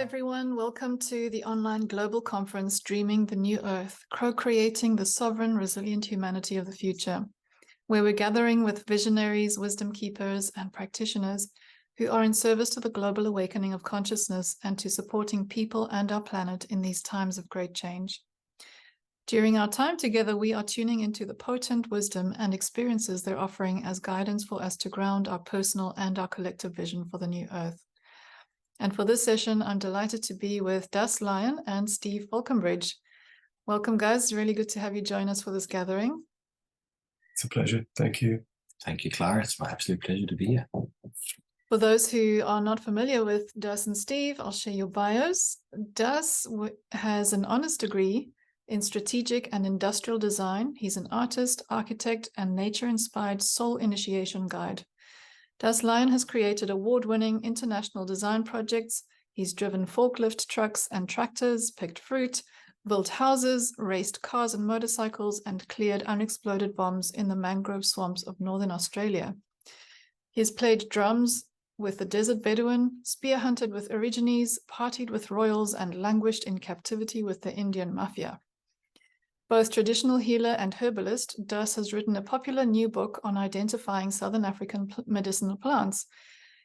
everyone. Welcome to the online global conference, Dreaming the New Earth, Co-Creating the Sovereign, Resilient Humanity of the Future, where we're gathering with visionaries, wisdom keepers, and practitioners who are in service to the global awakening of consciousness and to supporting people and our planet in these times of great change. During our time together, we are tuning into the potent wisdom and experiences they're offering as guidance for us to ground our personal and our collective vision for the new Earth. And for this session, I'm delighted to be with Lyon and Steve Faulconbridge. Welcome, guys. Really good to have you join us for this gathering. It's a pleasure. Thank you. Thank you, Clara. It's my absolute pleasure to be here. For those who are not familiar with and Steve, I'll share your bios. Has an honors degree in strategic and industrial design. He's an artist, architect, and nature-inspired soul initiation guide. Lyon has created award-winning international design projects. He's driven forklift trucks and tractors, picked fruit, built houses, raced cars and motorcycles, and cleared unexploded bombs in the mangrove swamps of northern Australia. He's played drums with the desert Bedouin, spear hunted with Aborigines, partied with royals, and languished in captivity with the Indian mafia. Both traditional healer and herbalist, has written a popular new book on identifying Southern African medicinal plants.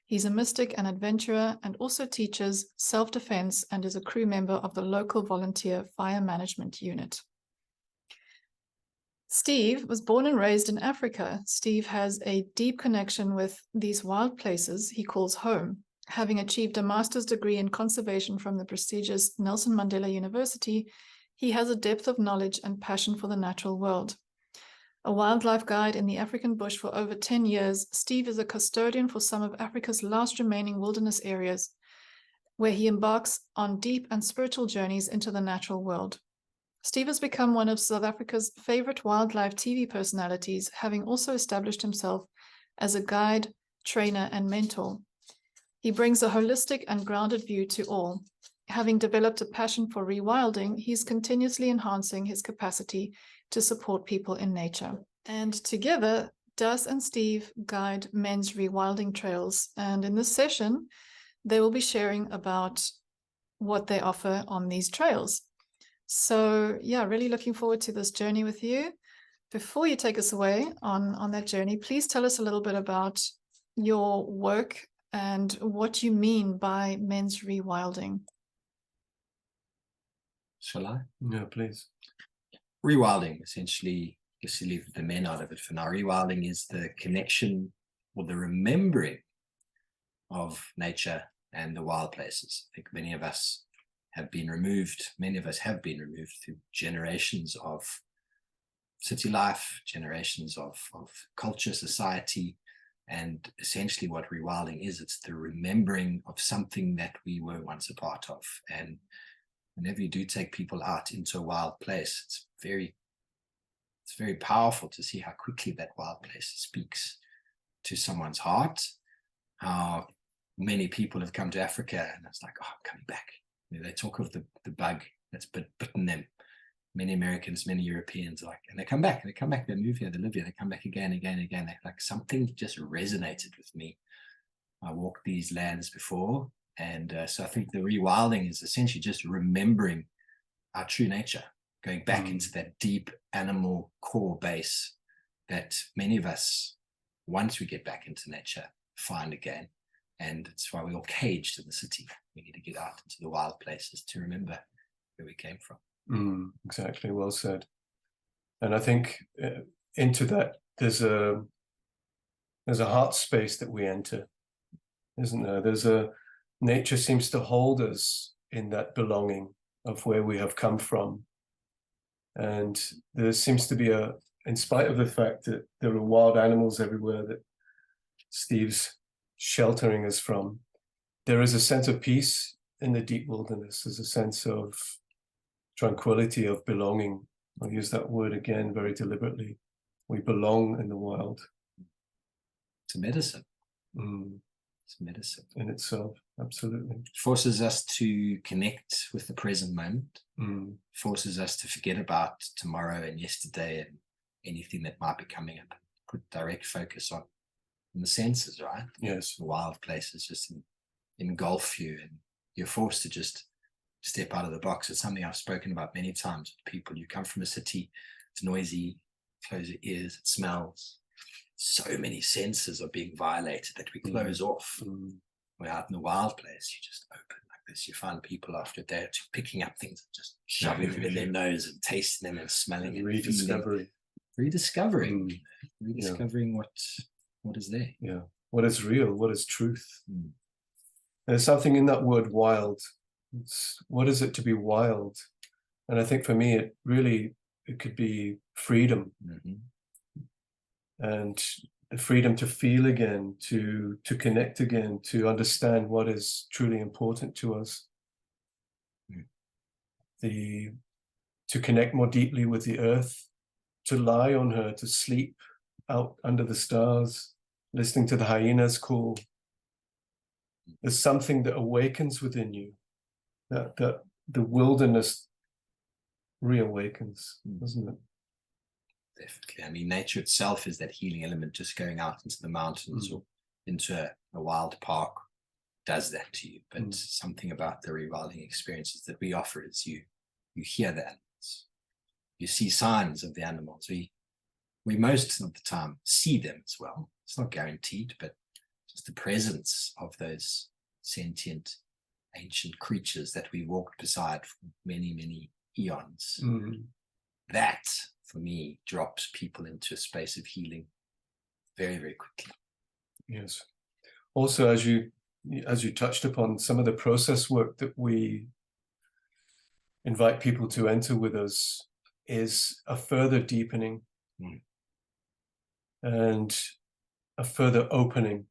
He's a mystic and adventurer and also teaches self-defense and is a crew member of the local volunteer fire management unit. Steve was born and raised in Africa. Steve has a deep connection with these wild places he calls home. Having achieved a master's degree in conservation from the prestigious Nelson Mandela University, he has a depth of knowledge and passion for the natural world. A wildlife guide in the African bush for over 10 years, Steve is a custodian for some of Africa's last remaining wilderness areas, where he embarks on deep and spiritual journeys into the natural world. Steve has become one of South Africa's favorite wildlife TV personalities, having also established himself as a guide, trainer, and mentor. He brings a holistic and grounded view to all. Having developed a passion for rewilding, he's continuously enhancing his capacity to support people in nature. And together, and Steve guide men's rewilding trails. And in this session, they will be sharing about what they offer on these trails. So yeah, really looking forward to this journey with you. Before you take us away on that journey, please tell us a little bit about your work and what you mean by men's rewilding. Shall I? No, please. Rewilding, essentially, just to leave the men out of it for now. Rewilding is the connection or the remembering of nature and the wild places. I think many of us have been removed through generations of city life, generations of culture, society, and essentially what rewilding is, it's the remembering of something that we were once a part of. And whenever you do take people out into a wild place, it's very powerful to see how quickly that wild place speaks to someone's heart. How many people have come to Africa and it's like, oh, I'm coming back. They talk of the bug that's bitten them. Many Americans, many Europeans, and they come back, they move here, they live here, they come back again. They're like, something just resonated with me. I walked these lands before. And so I think the rewilding is essentially just remembering our true nature, going back into that deep animal core base that many of us, once we get back into nature, find again. And it's why we're all caged in the city. We need to get out into the wild places to remember where we came from. Exactly, well said. And I think into that, there's a heart space that we enter, isn't there? Nature seems to hold us in that belonging of where we have come from. And there seems to be in spite of the fact that there are wild animals everywhere that Steve's sheltering us from, there is a sense of peace in the deep wilderness. There's a sense of tranquility, of belonging. I'll use that word again very deliberately. We belong in the wild. It's a medicine. It's medicine in itself, absolutely. It forces us to connect with the present moment, forces us to forget about tomorrow and yesterday and anything that might be coming up. Put direct focus on the senses, right? Yes. The wild places just engulf you, and you're forced to just step out of the box. It's something I've spoken about many times with people. You come from a city, it's noisy, close your ears, it smells. So many senses are being violated that we close off. We're out in the wild place, you just open like this. You find people after a day or two picking up things and just shoving them in their nose and tasting them and smelling and rediscovering what is there. Yeah, what is real, what is truth. There's something in that word wild. What is it to be wild? And I think for me, it could be freedom. And the freedom to feel again, to connect again, to understand what is truly important to us. To connect more deeply with the earth, to lie on her, to sleep out under the stars, listening to the hyenas call. There's something that awakens within you, that the wilderness reawakens, doesn't it? Definitely. I mean, nature itself is that healing element. Just going out into the mountains or into a wild park does that to you. But something about the rewilding experiences that we offer is you hear the animals, you see signs of the animals. We most of the time see them as well. It's not guaranteed, but just the presence of those sentient ancient creatures that we walked beside for many, many eons. That, for me, drops people into a space of healing very, very quickly. Yes. Also, as you touched upon, some of the process work that we invite people to enter with us is a further deepening and a further opening,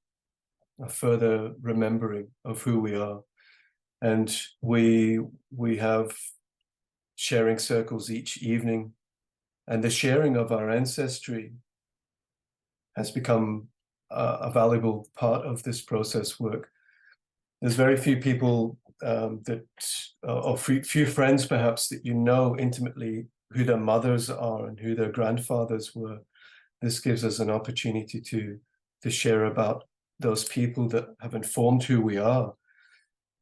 a further remembering of who we are. And we have sharing circles each evening, and the sharing of our ancestry has become a valuable part of this process work. There's very few people or few friends perhaps that you know intimately who their mothers are and who their grandfathers were. This gives us an opportunity to share about those people that have informed who we are.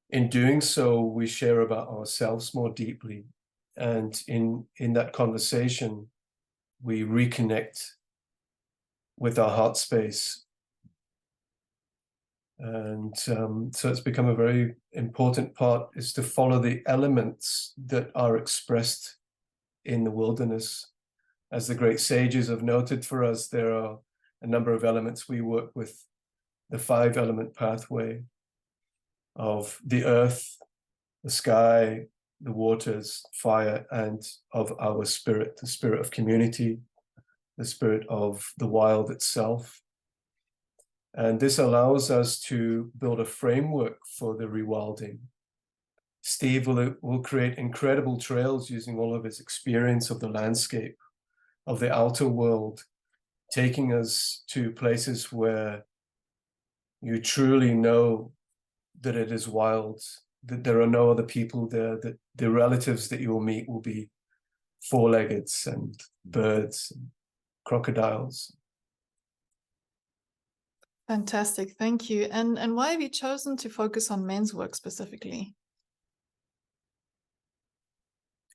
In doing so, we share about ourselves more deeply. And in that conversation, we reconnect with our heart space. And so it's become a very important part, is to follow the elements that are expressed in the wilderness. As the great sages have noted for us, there are a number of elements. We work with the 5-element pathway of the earth, the sky, the waters, fire, and of our spirit, the spirit of community, the spirit of the wild itself. And this allows us to build a framework for the rewilding. Steve will create incredible trails using all of his experience of the landscape, of the outer world, taking us to places where you truly know that it is wild, that there are no other people there, that the relatives that you will meet will be four-leggeds and birds and crocodiles. Fantastic, thank you. And why have you chosen to focus on men's work specifically?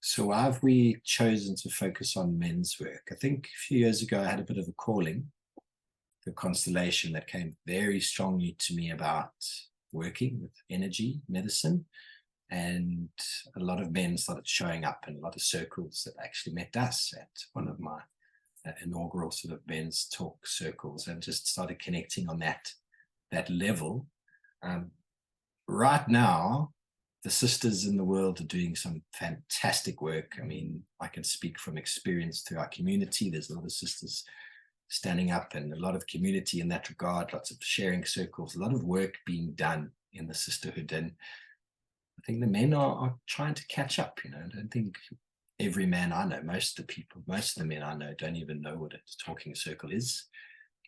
So why have we chosen to focus on men's work? I think a few years ago I had a bit of a calling, the constellation that came very strongly to me about working with energy medicine, and a lot of men started showing up in a lot of circles that actually met us at one of my inaugural sort of men's talk circles, and just started connecting on that level. Right now, the sisters in the world are doing some fantastic work. I mean, I can speak from experience through our community. There's a lot of sisters standing up and a lot of community in that regard, lots of sharing circles, a lot of work being done in the sisterhood. And I think the men are trying to catch up. I don't think every man I know, most of the men I know don't even know what a talking circle is,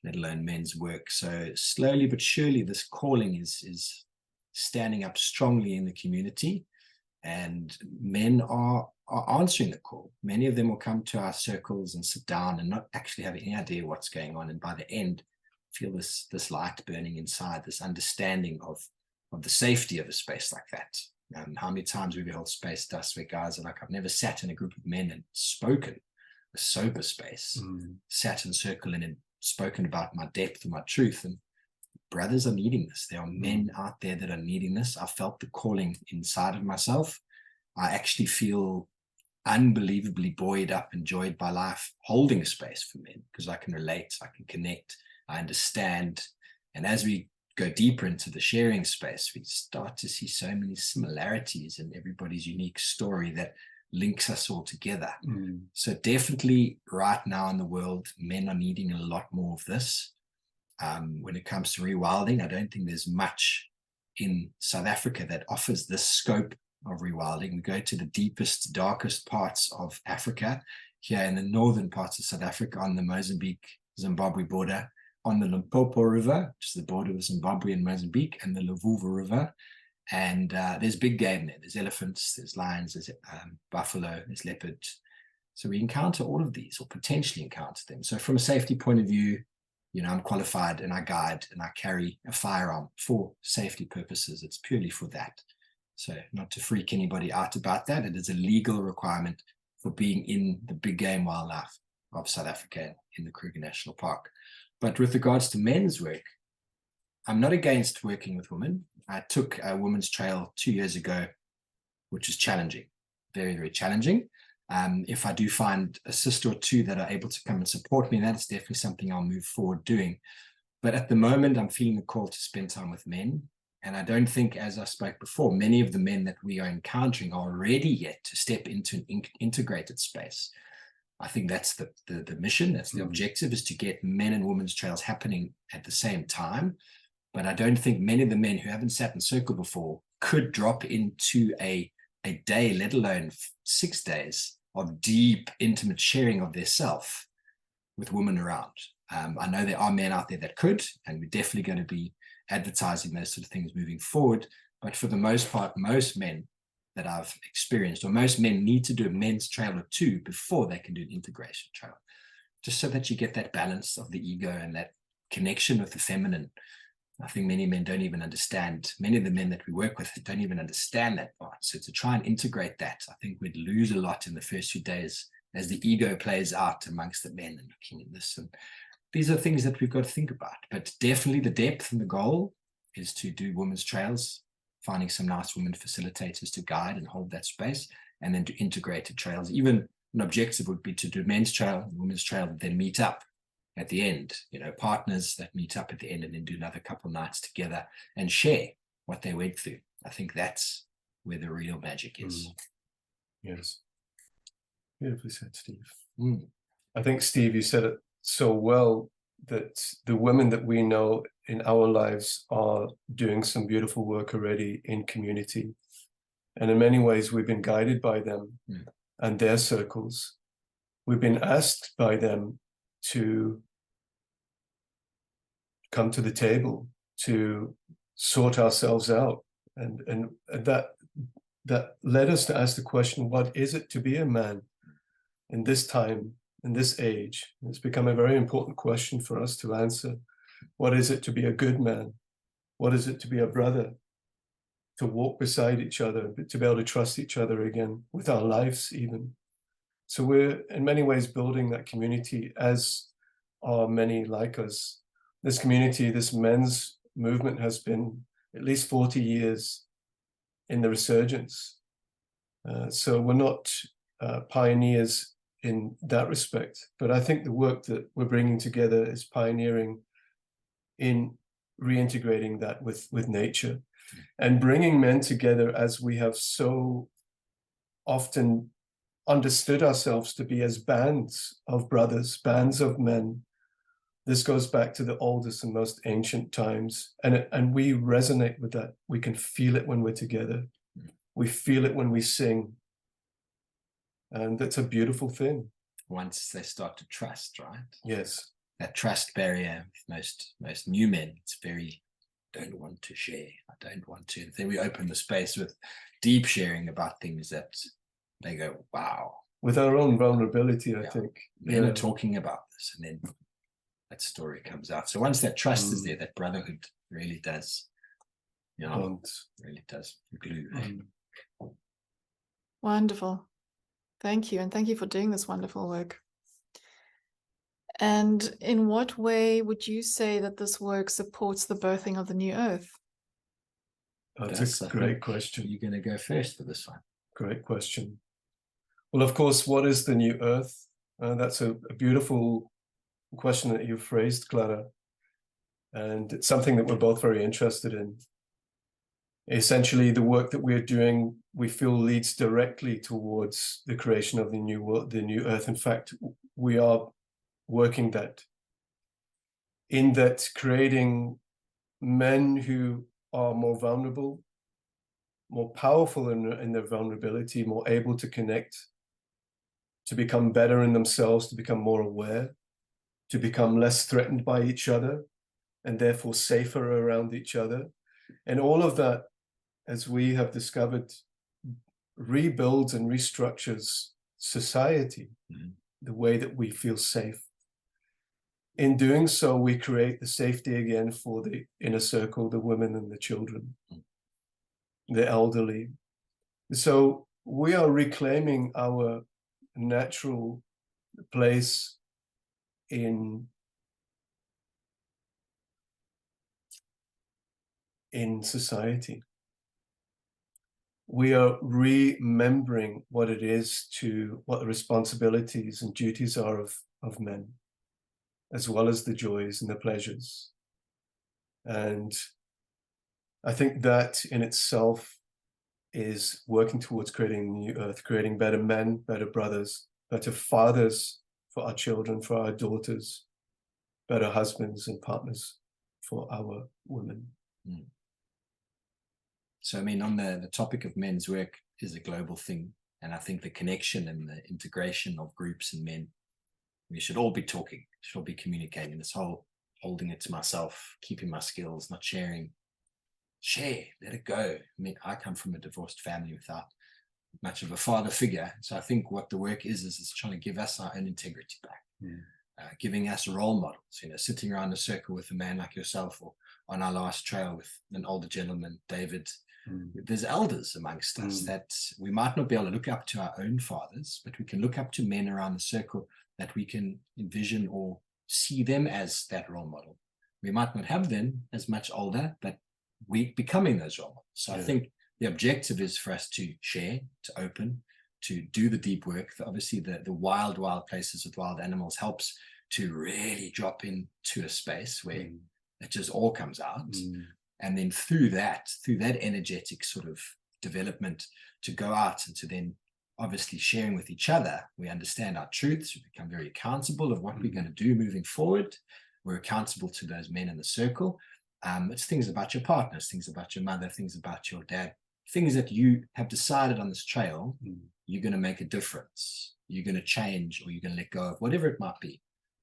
let alone men's work. So slowly but surely this calling is standing up strongly in the community, and men are answering the call. Many of them will come to our circles and sit down and not actually have any idea what's going on, and by the end feel this light burning inside, this understanding of the safety of a space like that. How many times we've held space dust where guys are like, I've never sat in a group of men and spoken a sober space, sat in circle and spoken about my depth and my truth. And brothers are needing this. There are men out there that are needing this. I felt the calling inside of myself. I actually feel unbelievably buoyed up and joyed by life, holding a space for men, because I can relate, I can connect, I understand. And as we go deeper into the sharing space, we start to see so many similarities in everybody's unique story that links us all together. So definitely right now in the world, men are needing a lot more of this. When it comes to rewilding, I don't think there's much in South Africa that offers this scope of rewilding. We go to the deepest, darkest parts of Africa, here in the northern parts of South Africa, on the Mozambique-Zimbabwe border, on the Limpopo River, which is the border with Zimbabwe and Mozambique, and the Luvuva River. And there's big game there. There's elephants, there's lions, there's buffalo, there's leopard. So we encounter all of these, or potentially encounter them. So from a safety point of view, you know, I'm qualified and I guide and I carry a firearm for safety purposes. It's purely for that. So not to freak anybody out about that. It is a legal requirement for being in the big game wildlife of South Africa in the Kruger National Park. But with regards to men's work, I'm not against working with women. I took a women's trail 2 years ago, which is challenging, very, very challenging. If I do find a sister or two that are able to come and support me, that is definitely something I'll move forward doing. But at the moment, I'm feeling the call to spend time with men. And I don't think, as I spoke before, many of the men that we are encountering are ready yet to step into an integrated space. I think that's the mission, that's the objective, is to get men and women's trails happening at the same time. But I don't think many of the men who haven't sat in circle before could drop into a day, let alone 6 days of deep, intimate sharing of their self with women around. I know there are men out there that could, and we're definitely going to be advertising those sort of things moving forward. But for the most part, most men that I've experienced, or most men, need to do a men's trail or two before they can do an integration trail, just so that you get that balance of the ego and that connection with the feminine. I think many men don't even understand, many of the men that we work with don't even understand that part. So to try and integrate that, I think we'd lose a lot in the first few days as the ego plays out amongst the men and looking at this. And these are things that we've got to think about. But definitely the depth and the goal is to do women's trails, finding some nice women facilitators to guide and hold that space, and then to integrate trails. Even an objective would be to do men's trail and women's trail, then meet up at the end, you know, partners that meet up at the end and then do another couple nights together and share what they went through. I think that's where the real magic is. Yes. Beautifully said, Steve. I think, Steve, you said it so well, that the women that we know in our lives are doing some beautiful work already in community. And in many ways, we've been guided by them and their circles. We've been asked by them to come to the table, to sort ourselves out. And that led us to ask the question, what is it to be a man in this time, in this age? It's become a very important question for us to answer. What is it to be a good man? What is it to be a brother? To walk beside each other, to be able to trust each other again with our lives even. So we're in many ways building that community, as are many like us. This community, this men's movement, has been at least 40 years in the resurgence. So we're not pioneers in that respect, but I think the work that we're bringing together is pioneering in reintegrating that with nature and bringing men together as we have so often understood ourselves to be, as bands of brothers, bands of men. This goes back to the oldest and most ancient times, and we resonate with that. We can feel it when we're together. We feel it when we sing, and that's a beautiful thing. Once they start to trust, right? Yes. That trust barrier with most new men, it's very, don't want to share. I don't want to. And then we open the space with deep sharing about things that they go, wow. With our own vulnerability, I think. Men are talking about this, and then that story comes out. So once that trust is there, that brotherhood really does Yeah, bond. it really does. Glue. Wonderful. Thank you. And thank you for doing this wonderful work. And in what way would you say that this work supports the birthing of the new earth? That's a great question. You're going to go first for this one. Great question. Well, of course, what is the new earth? That's a beautiful question that you've phrased, Clara. And it's something that we're both very interested in. Essentially, the work that we're doing, we feel leads directly towards the creation of the new world, the new earth. In fact, we are working that, in that creating men who are more vulnerable, more powerful in their vulnerability, more able to connect, to become better in themselves, to become more aware, to become less threatened by each other, and therefore safer around each other. And all of that, as we have discovered, rebuilds and restructures society, the way that we feel safe. In doing so, we create the safety again for the inner circle, the women and the children, the elderly. So we are reclaiming our natural place in society. We are remembering what it is what the responsibilities and duties are of men, as well as the joys and the pleasures. And I think that in itself is working towards creating a new earth, creating better men, better brothers, better fathers for our children, for our daughters, better husbands and partners for our women. So, I mean, on the topic of men's work is a global thing. And I think the connection and the integration of groups and men, we should all be talking, should all be communicating. This whole holding it to myself, keeping my skills, not sharing. Share, let it go. I mean, I come from a divorced family without much of a father figure. So I think what the work is trying to give us our own integrity back, giving us role models, sitting around a circle with a man like yourself, or on our last trail with an older gentleman, David. There's elders amongst us that we might not be able to look up to our own fathers, but we can look up to men around the circle that we can envision or see them as that role model. We might not have them as much older, but we're becoming those role models. So I think the objective is for us to share, to open, to do the deep work. Obviously, the wild places with wild animals helps to really drop into a space where it just all comes out. And then through that energetic sort of development, to go out and to then obviously sharing with each other, we understand our truths, we become very accountable of what we're going to do moving forward. We're accountable to those men in the circle. It's things about your partners, things about your mother, things about your dad, things that you have decided on this trail, you're going to make a difference. You're going to change, or you're going to let go of, whatever it might be.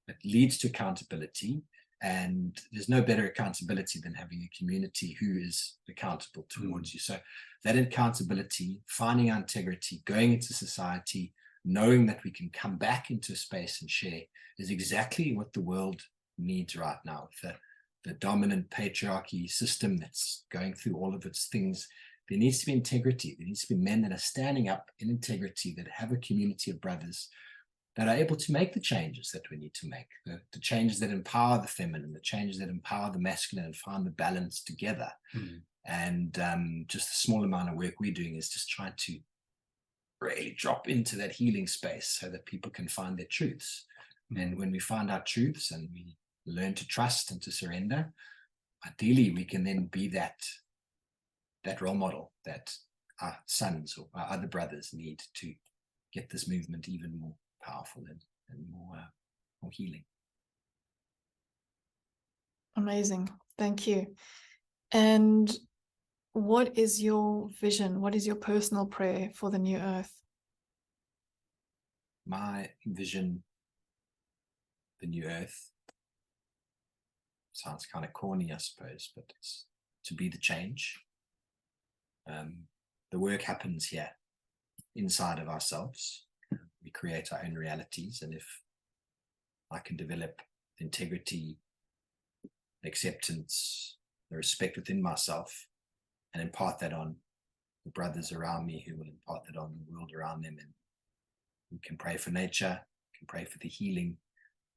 It leads to accountability. And there's no better accountability than having a community who is accountable towards you. So that accountability, finding our integrity, going into society, knowing that we can come back into space and share, is exactly what the world needs right now. With the dominant patriarchy system that's going through all of its things, there needs to be integrity. There needs to be men that are standing up in integrity, that have a community of brothers that are able to make the changes that we need to make, the changes that empower the feminine, the changes that empower the masculine, and find the balance together. And just the small amount of work we're doing is just trying to really drop into that healing space so that people can find their truths. And when we find our truths and we learn to trust and to surrender, ideally we can then be that role model that our sons or our other brothers need to get this movement even more powerful and more healing. Amazing. Thank you. And what is your vision? What is your personal prayer for the new earth? My vision, the new earth, sounds kind of corny, I suppose, but it's to be the change. The work happens here, inside of ourselves. We create our own realities, and if I can develop integrity, acceptance, the respect within myself, and impart that on the brothers around me, who will impart that on the world around them. And we can pray for nature, can pray for the healing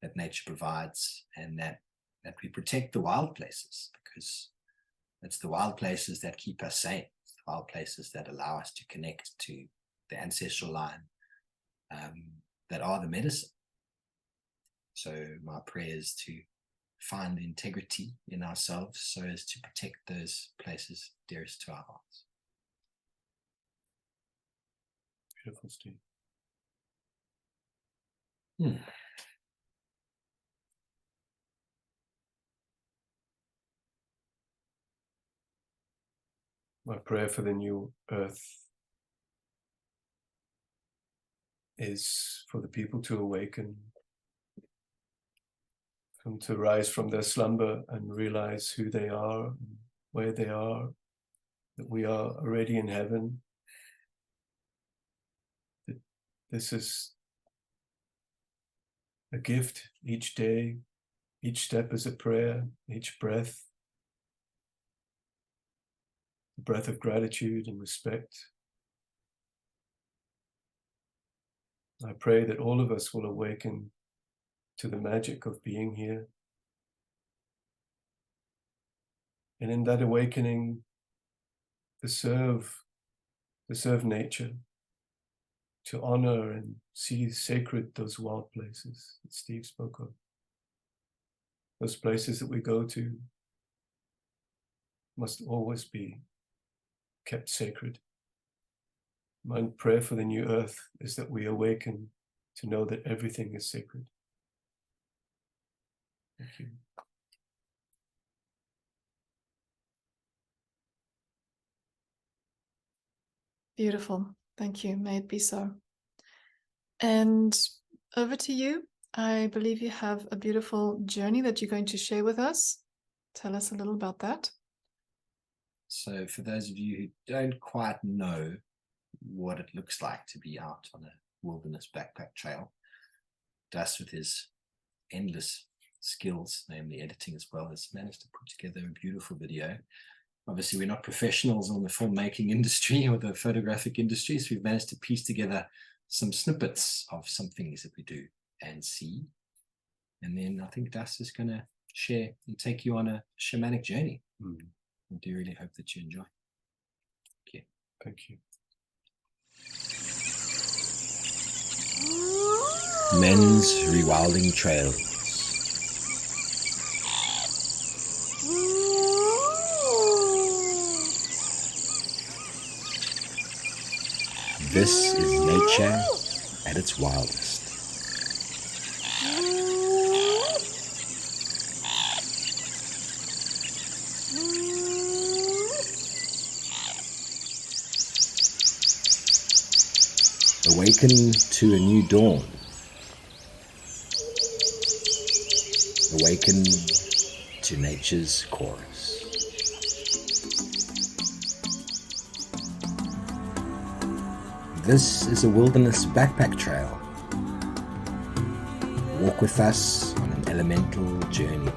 that nature provides, and that we protect the wild places, because it's the wild places that keep us sane. It's the wild places that allow us to connect to the ancestral line, that are the medicine. So my prayer is to find integrity in ourselves so as to protect those places dearest to our hearts. Beautiful, Steve. My prayer for the new earth is for the people to awaken, to rise from their slumber and realize who they are, and where they are, that we are already in heaven, that this is a gift each day, each step is a prayer, each breath, a breath of gratitude and respect. I pray that all of us will awaken to the magic of being here. And in that awakening, to serve nature, to honor and see sacred those wild places that Steve spoke of. Those places that we go to must always be kept sacred. My prayer for the new earth is that we awaken to know that everything is sacred. Thank you. Beautiful. Thank you. May it be so. And over to you. I believe you have a beautiful journey that you're going to share with us. Tell us a little about that. So for those of you who don't quite know what it looks like to be out on a wilderness backpack trail, Das, with his endless skills, namely editing as well, has managed to put together a beautiful video. Obviously, we're not professionals on the filmmaking industry or the photographic industry, so we've managed to piece together some snippets of some things that we do and see. And then I think Das is going to share and take you on a shamanic journey. I do really hope that you enjoy. Thank you. Thank you. Men's Rewilding Trails. This is nature at its wildest. Awaken to a new dawn. Awaken to nature's chorus. This is a wilderness backpack trail. Walk with us on an elemental journey.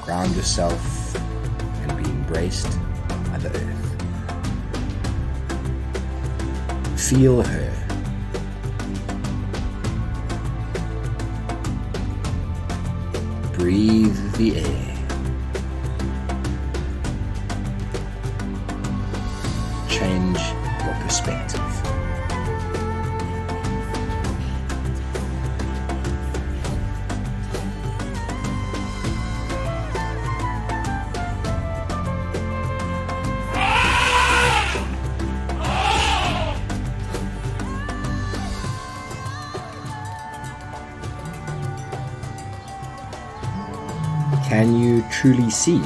Ground yourself and be embraced by the earth. Feel her. Breathe the air. Change your perspective. Can you truly see?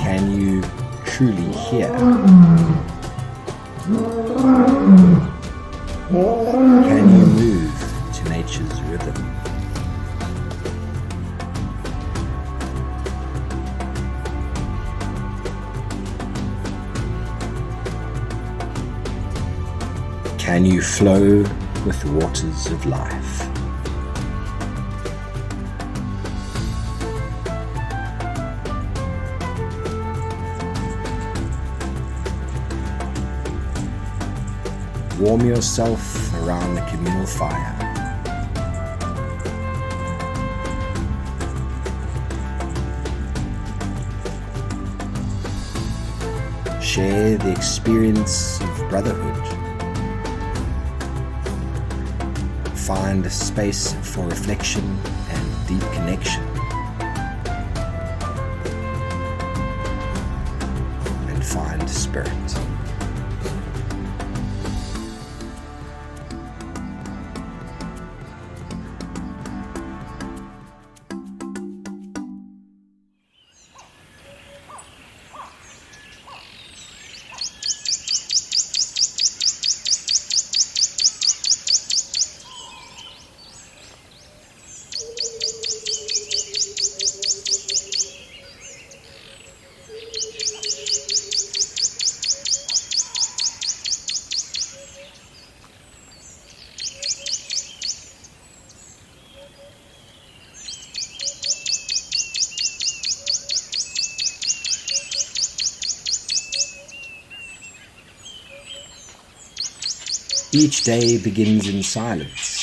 Can you truly hear? Can you move to nature's rhythm? Can you flow with the waters of life. Warm yourself around the communal fire. Share the experience of brotherhood. Find a space for reflection and deep connection. And find spirit. Each day begins in silence.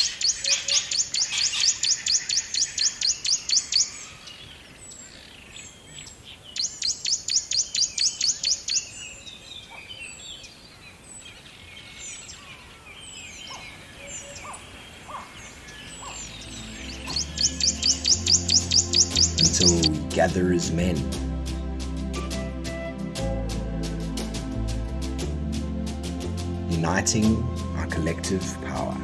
Until we gather as men. Uniting our collective power.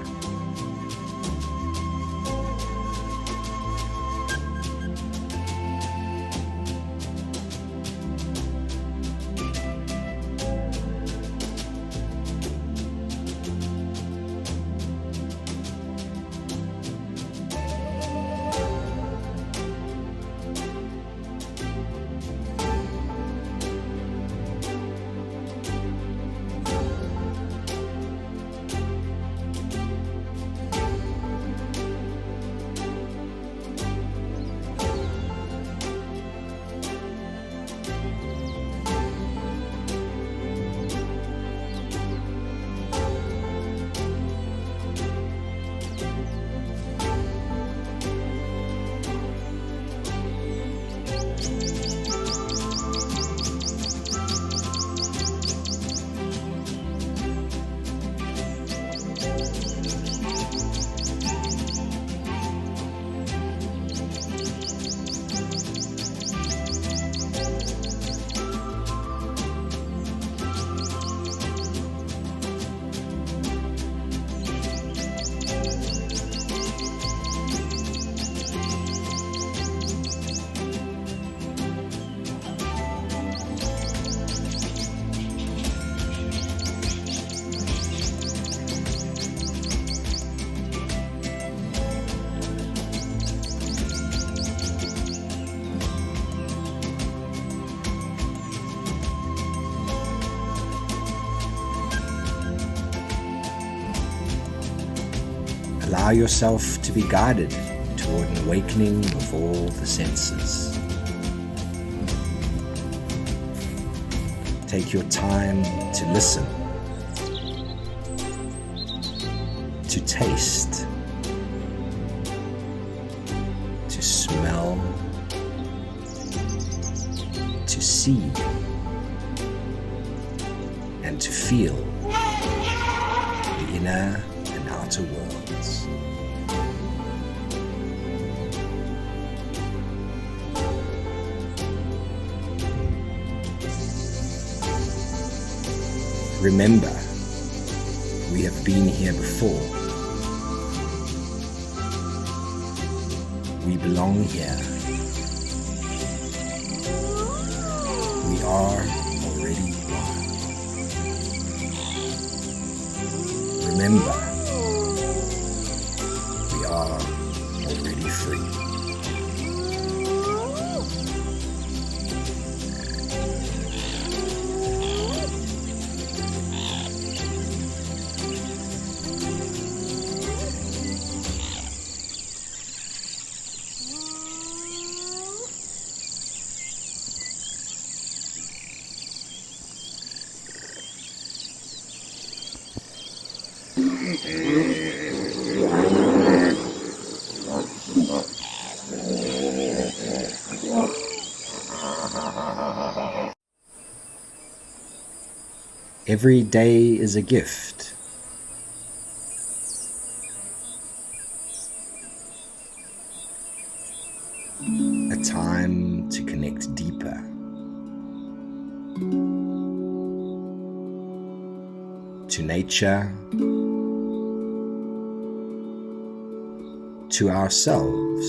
Allow yourself to be guided toward an awakening of all the senses. Take your time to listen, to taste, to smell, to see, and to feel the inner and outer worlds. Remember, we have been here before. We belong here. We are already one. Remember, we are already free. Every day is a gift. A time to connect deeper. To nature, to ourselves,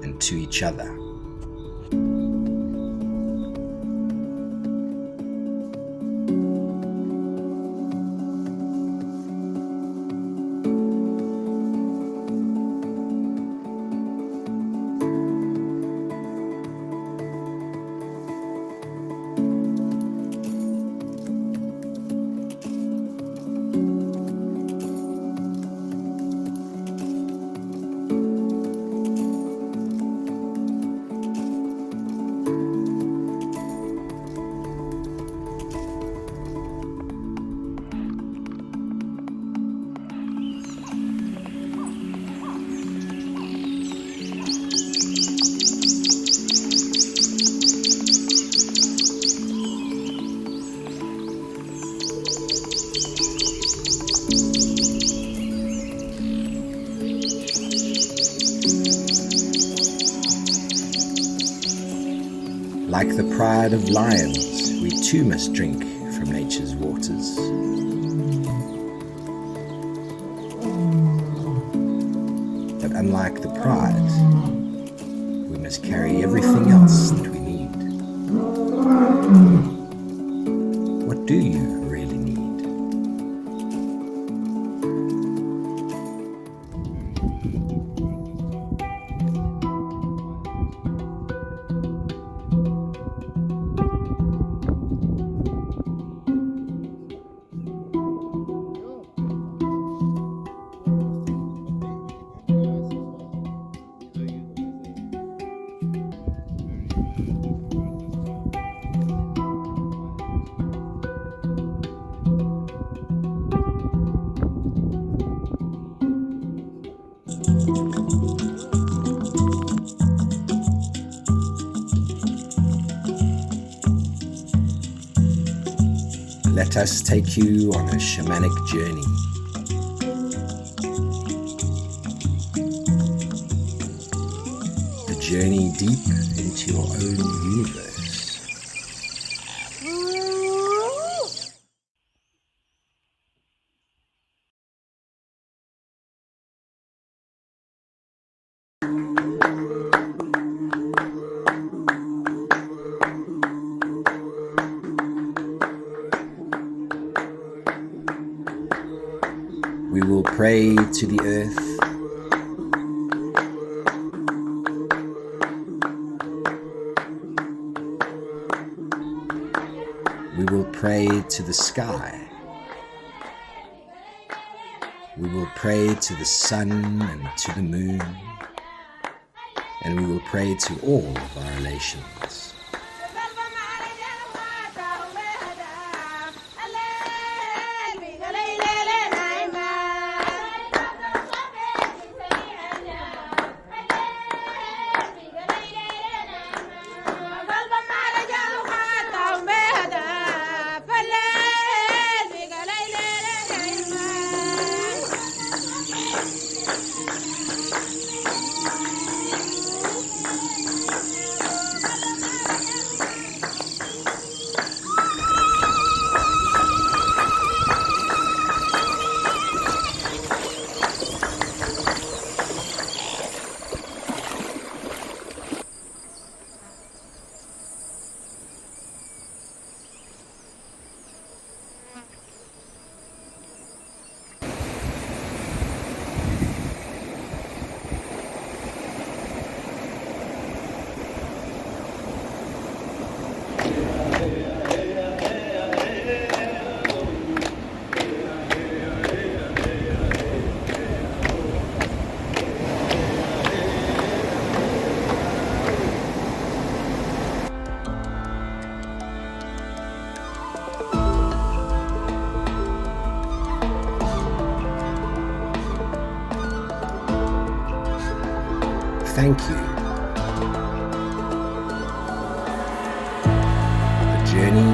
and to each other. Like the pride of lions, we too must drink from nature's waters. But unlike the pride, we must carry everything else that we need. What do you really need? Let us take you on a shamanic journey. A journey deep into your own universe. We will pray to the earth. We will pray to the sky. We will pray to the sun and to the moon. And we will pray to all of our relations. Thank you. The journey